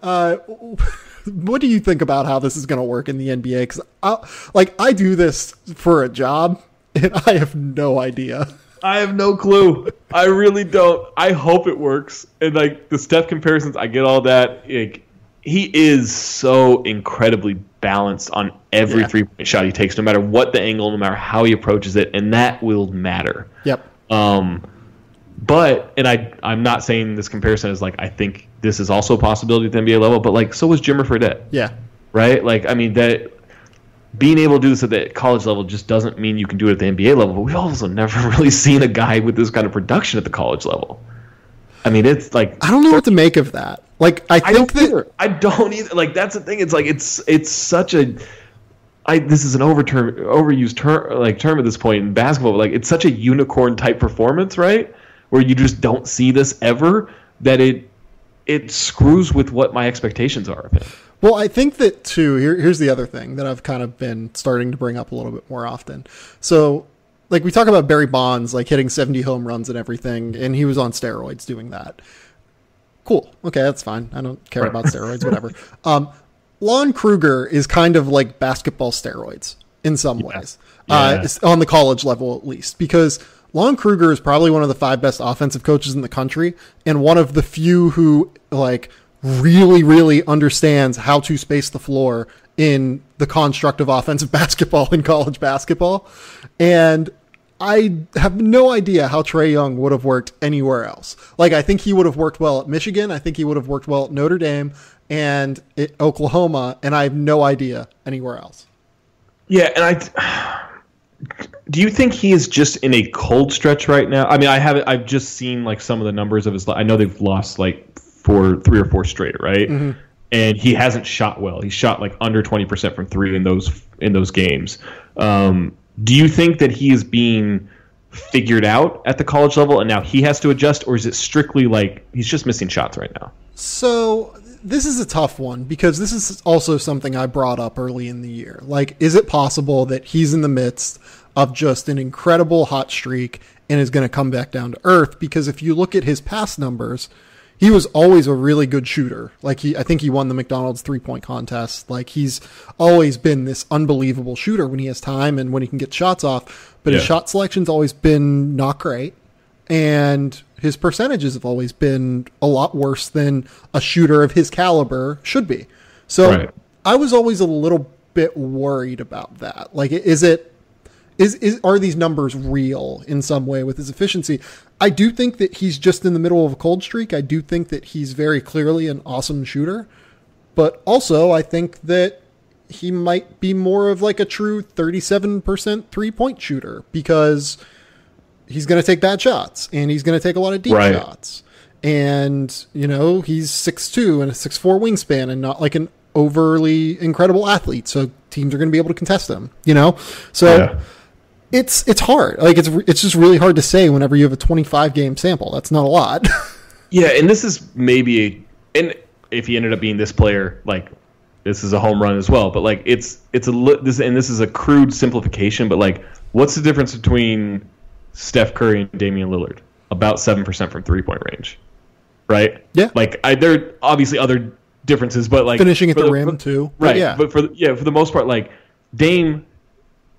What do you think about how this is going to work in the NBA? Because I do this for a job and I have no idea. I have no clue. I really don't. I hope it works. And like the Steph comparisons, I get all that. Like, he is so incredibly balanced on every 3-point shot he takes, no matter what the angle, no matter how he approaches it, and that will matter. Yep. But, and I'm not saying this comparison is like, I think this is also a possibility at the NBA level, but like, so was Jimmer Fredette. Yeah. Right? Like, I mean, that being able to do this at the college level just doesn't mean you can do it at the NBA level, but we've also never really seen a guy with this kind of production at the college level. I mean, it's like... I don't know what to make of that. Like, I don't either. Like, that's the thing. It's like, it's such a... this is an overused term at this point in basketball, but like, it's such a unicorn type performance, right? Where you just don't see this ever, that it screws with what my expectations are of him. Well, I think that too, here's the other thing that I've kind of been starting to bring up a little bit more often. So, like, we talk about Barry Bonds, like hitting 70 home runs and everything, and he was on steroids doing that. Cool. Okay, that's fine. I don't care about steroids, whatever. Lon Kruger is kind of like basketball steroids in some ways, on the college level at least, because Lon Kruger is probably one of the 5 best offensive coaches in the country, and one of the few who like really, really understands how to space the floor in the construct of offensive basketball in college basketball. And I have no idea how Trae Young would have worked anywhere else. Like, I think he would have worked well at Michigan. I think he would have worked well at Notre Dame and at Oklahoma, and I have no idea anywhere else. Yeah, and do you think he is just in a cold stretch right now? I mean, I've just seen like some of the numbers of his. I know they've lost like 3 or 4 straight, right? Mm-hmm. And he hasn't shot well. He shot like under 20% from 3 in those games. Do you think that he is being figured out at the college level and now he has to adjust, or is it strictly like he's just missing shots right now? So this is a tough one because this is also something I brought up early in the year. Like, is it possible that he's in the midst of just an incredible hot streak and is going to come back down to earth? Because if you look at his past numbers, he was always a really good shooter. Like, I think he won the McDonald's 3-point contest. Like, he's always been this unbelievable shooter when he has time and when he can get shots off. But his shot selection's always been not great. And his percentages have always been a lot worse than a shooter of his caliber should be. So I was always a little bit worried about that. Like, are these numbers real in some way with his efficiency? I do think that he's just in the middle of a cold streak. I do think that he's very clearly an awesome shooter. But also, I think that he might be more of like a true 37% 3-point shooter because he's going to take bad shots and he's going to take a lot of deep shots. And, he's 6'2" and a 6'4" wingspan and not like an overly incredible athlete. So teams are going to be able to contest him, So it's hard. Like it's just really hard to say whenever you have a 25 game sample. That's not a lot. Yeah. And this is and if he ended up being this player, like this is a home run as well. But like this is a crude simplification, but like what's the difference between Steph Curry and Damian Lillard? About 7% from 3-point range. Right? Yeah. Like there are obviously other differences, but like finishing at the rim too. Right. Yeah. But for the most part, like Dame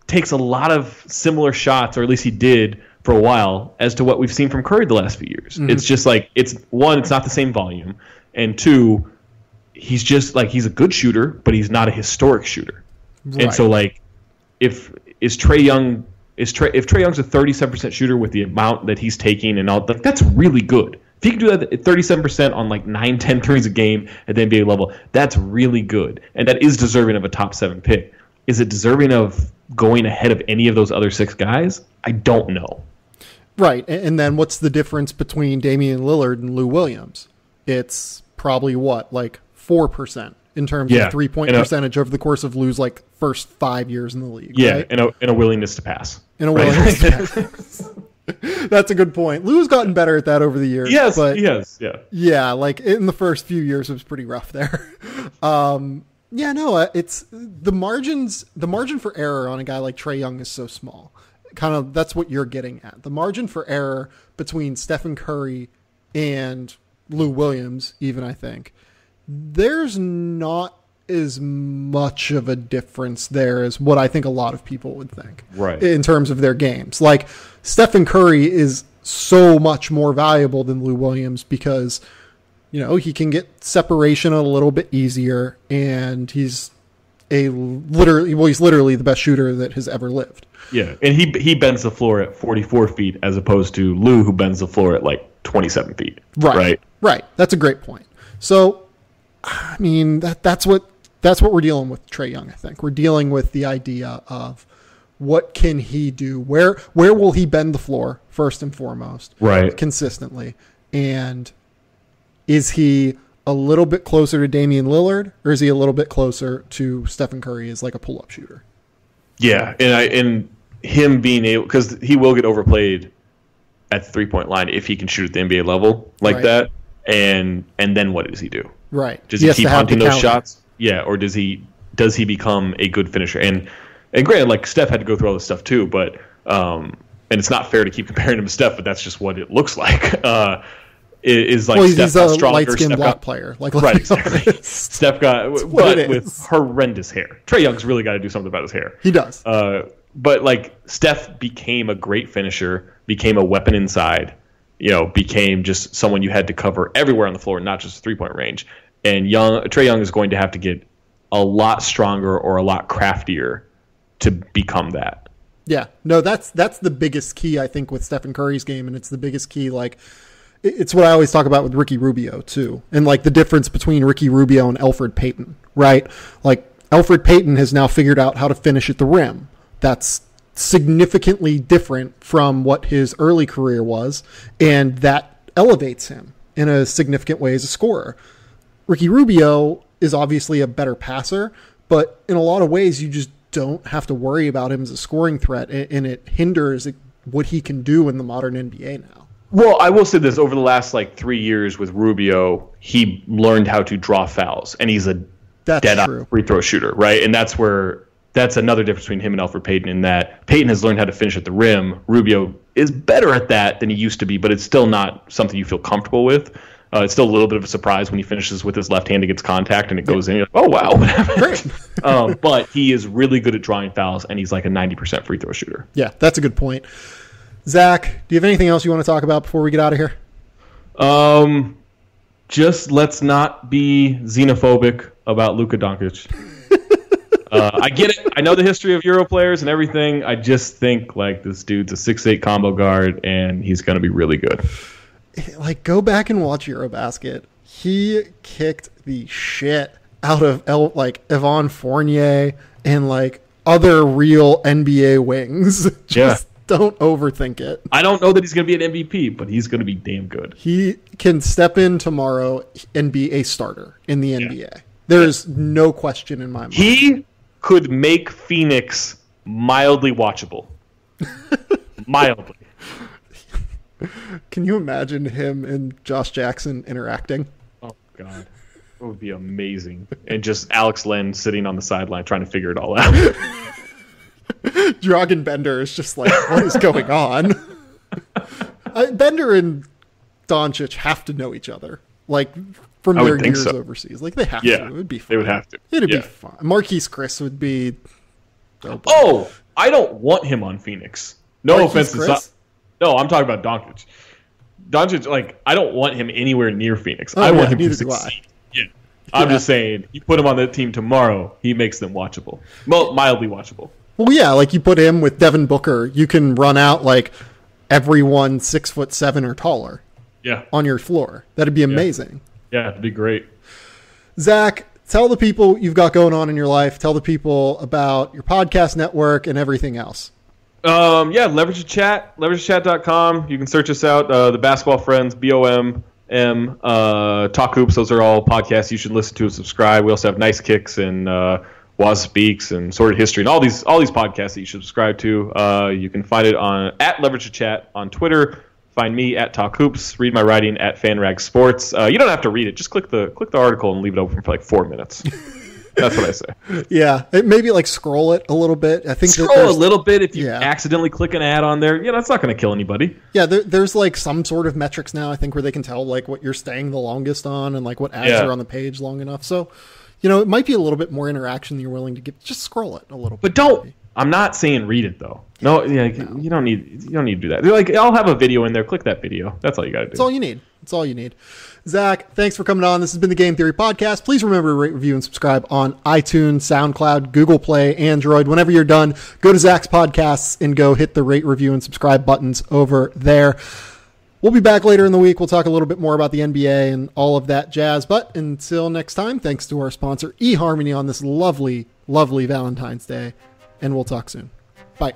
takes a lot of similar shots, or at least he did for a while, as to what we've seen from Curry the last few years. Mm-hmm. It's just like it's not the same volume, and two, he's just like he's a good shooter, but he's not a historic shooter. Right. And so like if Trae Young's a 37% shooter with the amount that he's taking and all, that's really good. If he can do that at 37% on like 9-10 threes a game at the NBA level, that's really good. And that is deserving of a top 7 pick. Is it deserving of going ahead of any of those other 6 guys? I don't know. Right. And then what's the difference between Damian Lillard and Lou Williams? It's probably like 4% in terms of 3-point percentage over the course of Lou's like first 5 years in the league. Yeah. Right? And a willingness to pass. That's a good point. Lou's gotten better at that over the years. Yes, but he has. Yeah. Yeah, like in the first few years it was pretty rough there. It's the margin for error on a guy like Trae Young is so small. Kind of that's what you're getting at. The margin for error between Stephen Curry and Lou Williams, even I think, there's not as much of a difference there as what I think a lot of people would think. Right. In terms of their games. Like Stephen Curry is so much more valuable than Lou Williams because, he can get separation a little bit easier and he's literally the best shooter that has ever lived. Yeah. And he bends the floor at 44 feet as opposed to Lou, who bends the floor at like 27 feet. Right. That's a great point. So, I mean, that's what we're dealing with Trae Young, I think. We're dealing with the idea of what can he do? Where will he bend the floor, first and foremost, right, consistently? And is he a little bit closer to Damian Lillard, or is he a little bit closer to Stephen Curry as like a pull-up shooter? Yeah, and him being able, because he will get overplayed at the 3-point line if he can shoot at the NBA level like that. And then what does he do? Right. Does he keep hunting those shots? Yeah, or does he become a good finisher? And granted, like Steph had to go through all this stuff too, but and it's not fair to keep comparing him to Steph, but that's just what it looks like. Is like Steph got stronger, light-skinned black player, like right, exactly. Steph got with horrendous hair. Trae Young's really got to do something about his hair. He does. But like Steph became a great finisher, became a weapon inside. Became just someone you had to cover everywhere on the floor, not just 3-point range. And Trae Young is going to have to get a lot stronger or a lot craftier to become that. Yeah, no, that's the biggest key I think with Stephen Curry's game, and it's the biggest key. Like, it's what I always talk about with Ricky Rubio too, and like the difference between Ricky Rubio and Elfrid Payton, right? Like Elfrid Payton has now figured out how to finish at the rim. That's significantly different from what his early career was, and that elevates him in a significant way as a scorer. Ricky Rubio is obviously a better passer, but in a lot of ways you just don't have to worry about him as a scoring threat, and it hinders what he can do in the modern NBA now. Well, I will say this, over the last 3 years with Rubio, he learned how to draw fouls, and he's a dead-on free throw shooter, right? And that's another difference between him and Elfrid Payton, in that Payton has learned how to finish at the rim. Rubio is better at that than he used to be, but it's still not something you feel comfortable with. It's still a little bit of a surprise when he finishes with his left hand against contact and it goes in. You're like, oh, wow, what happened? But he is really good at drawing fouls, and he's like a 90% free throw shooter. Yeah, that's a good point. Zach, do you have anything else you want to talk about before we get out of here? Just let's not be xenophobic about Luka Doncic. I get it. I know the history of Euro players and everything. I just think this dude's a 6'8" combo guard, and he's going to be really good. Go back and watch Eurobasket. He kicked the shit out of Evan Fournier and other real NBA wings. Don't overthink it. I don't know that he's going to be an MVP, but he's going to be damn good. He can step in tomorrow and be a starter in the NBA. There's no question in my mind. He could make Phoenix mildly watchable. Mildly. Can you imagine him and Josh Jackson interacting? Oh, God. It would be amazing. And just Alex Len sitting on the sideline trying to figure it all out. Dragan Bender is just like, what is going on? Bender and Doncic have to know each other. Like, from their years overseas. Like, they have to. It would be fun. They would have to. It'd be fun. Marquise Chris would be... I don't want him on Phoenix. No offense to... No, I'm talking about Doncic. Doncic, like, I don't want him anywhere near Phoenix. I want him to succeed. Yeah. I'm just saying, you put him on that team tomorrow, he makes them watchable. Well, mildly watchable. Well, yeah, like you put him with Devin Booker, you can run out like everyone 6'7" or taller. Yeah. On your floor. That'd be amazing. Yeah, it'd be great. Zach, tell the people you've got going on in your life. Tell the people about your podcast network and everything else. Leverage the Chat, leveragechat.com. You can search us out. The Basketball Friends, BOMM, Talk Hoops. Those are all podcasts you should listen to and subscribe. We also have Nice Kicks and Waz Speaks and Sorted History and all these podcasts that you should subscribe to. You can find it on at Leverage the Chat on Twitter. Find me at Talk Hoops. Read my writing at FanRag Sports. You don't have to read it. Just click the article and leave it open for like 4 minutes. That's what I say. Yeah, maybe like scroll it a little bit. I think scroll a little bit if you accidentally click an ad on there. That's not going to kill anybody. Yeah, there's like some sort of metrics now. I think where they can tell like what you're staying the longest on and like what ads are on the page long enough. So, it might be a little bit more interaction than you're willing to give. Just scroll it a little bit. But don't. I'm not saying read it though. No, you don't need to do that. They're like, I'll have a video in there. Click that video. That's all you got to do. That's all you need. Zach, thanks for coming on. This has been the Game Theory Podcast. Please remember to rate, review, and subscribe on iTunes, SoundCloud, Google Play, Android. Whenever you're done, go to Zach's Podcasts and go hit the rate, review, and subscribe buttons over there. We'll be back later in the week. We'll talk a little bit more about the NBA and all of that jazz. But until next time, thanks to our sponsor, eHarmony, on this lovely, lovely Valentine's Day. And we'll talk soon. Bye.